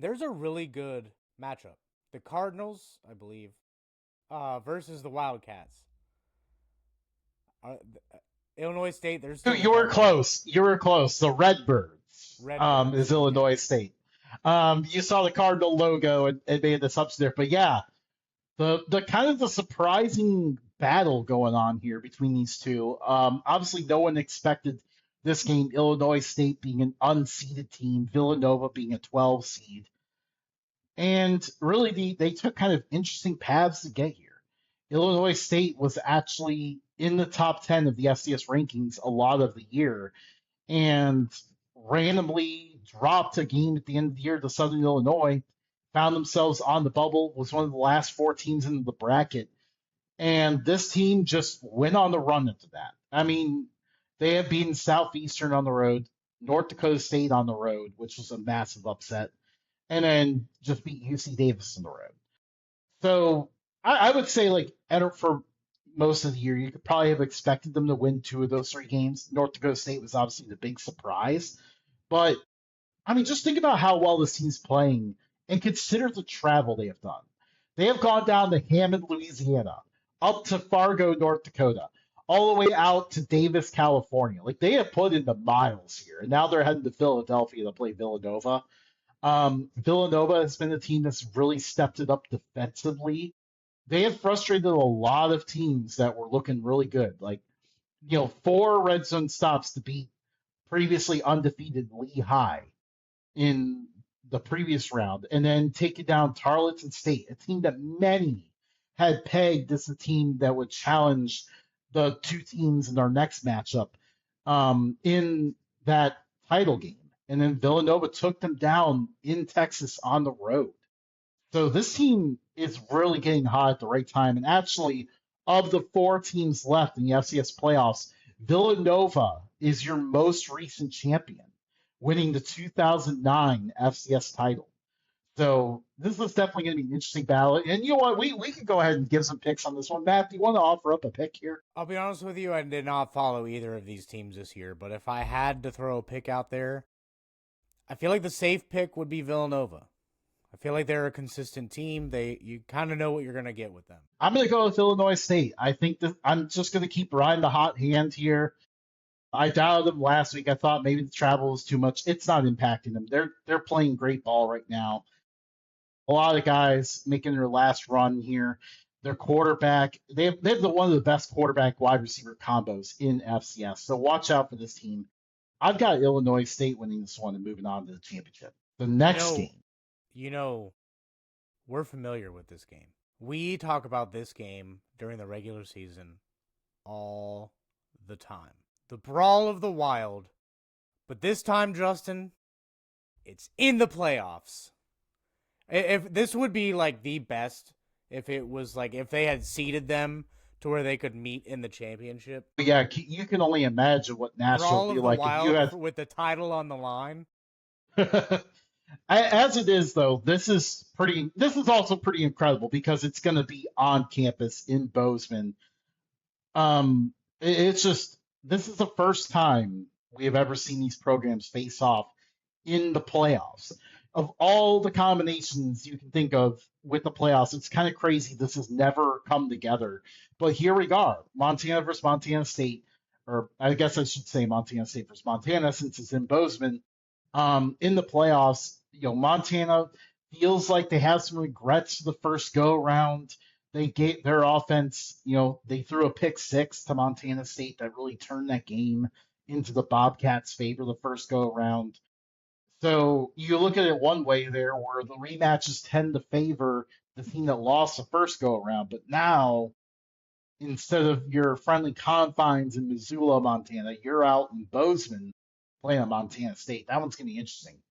there's a really good matchup. The Cardinals, I believe, versus the Wildcats. Uh, Illinois State, they're still the You were Cardinals. close. You were close. The Redbirds Redbirds. is Okay. Illinois State. You saw the Cardinal logo and made this up there, but yeah, the kind of the surprising battle going on here between these two. Obviously, no one expected this game. Illinois State being an unseeded team, Villanova being a 12 seed, and really they took kind of interesting paths to get here. Illinois State was actually in the top 10 of the FCS rankings a lot of the year, and randomly dropped a game at the end of the year to Southern Illinois, found themselves on the bubble, was one of the last four teams in the bracket. And this team just went on the run into that. I mean, they have beaten Southeastern on the road, North Dakota State on the road, which was a massive upset, and then just beat UC Davis on the road. So I would say, like, for most of the year, you could probably have expected them to win two of those three games. North Dakota State was obviously the big surprise. But, I mean, just think about how well this team's playing and consider the travel they have done. They have gone down to Hammond, Louisiana, up to Fargo, North Dakota, all the way out to Davis, California. Like, they have put in the miles here. And now they're heading to Philadelphia to play Villanova. Villanova has been a team that's really stepped it up defensively. They have frustrated a lot of teams that were looking really good. Like, four red zone stops to beat previously undefeated Lehigh in the previous round, and then taking down Tarleton State, a team that many had pegged as a team that would challenge the two teams in our next matchup in that title game. And then Villanova took them down in Texas on the road. So this team is really getting hot at the right time. And actually, of the four teams left in the FCS playoffs, Villanova is your most recent champion, winning the 2009 FCS title. So this is definitely going to be an interesting battle. And you know what? We could go ahead and give some picks on this one. Matt, do you want to offer up a pick here? I'll be honest with you, I did not follow either of these teams this year, but if I had to throw a pick out there, I feel like the safe pick would be Villanova. I feel like they're a consistent team. You kind of know what you're gonna get with them. I'm going to go with Illinois State. I think that I'm just going to keep riding the hot hand here. I doubted them last week. I thought maybe the travel was too much. It's not impacting them. They're playing great ball right now. A lot of guys making their last run here. Their quarterback, they have one of the best quarterback wide receiver combos in FCS. So watch out for this team. I've got Illinois State winning this one and moving on to the championship. The You next know, game. you know, we're familiar with this game. We talk about this game during the regular season all the time. The Brawl of the Wild. But this time, Justin, it's in the playoffs. If this would be like the best if it was like if they had seeded them to where they could meet in the championship. But yeah, you can only imagine what Nashville would Brawl be of the like if you Wild had. with the title on the line. As it is, though, this is pretty. This is also pretty incredible because it's going to be on campus in Bozeman. It's just this is the first time we have ever seen these programs face off in the playoffs. Of all the combinations you can think of with the playoffs, it's kind of crazy this has never come together. But here we are, Montana versus Montana State, or I guess I should say Montana State versus Montana since it's in Bozeman. In the playoffs, Montana feels like they have some regrets for the first go around. They gave their offense, they threw a pick six to Montana State that really turned that game into the Bobcats' favor the first go around. So you look at it one way there, where the rematches tend to favor the team that lost the first go around. But now, instead of your friendly confines in Missoula, Montana, you're out in Bozeman playing at Montana State. That one's going to be interesting.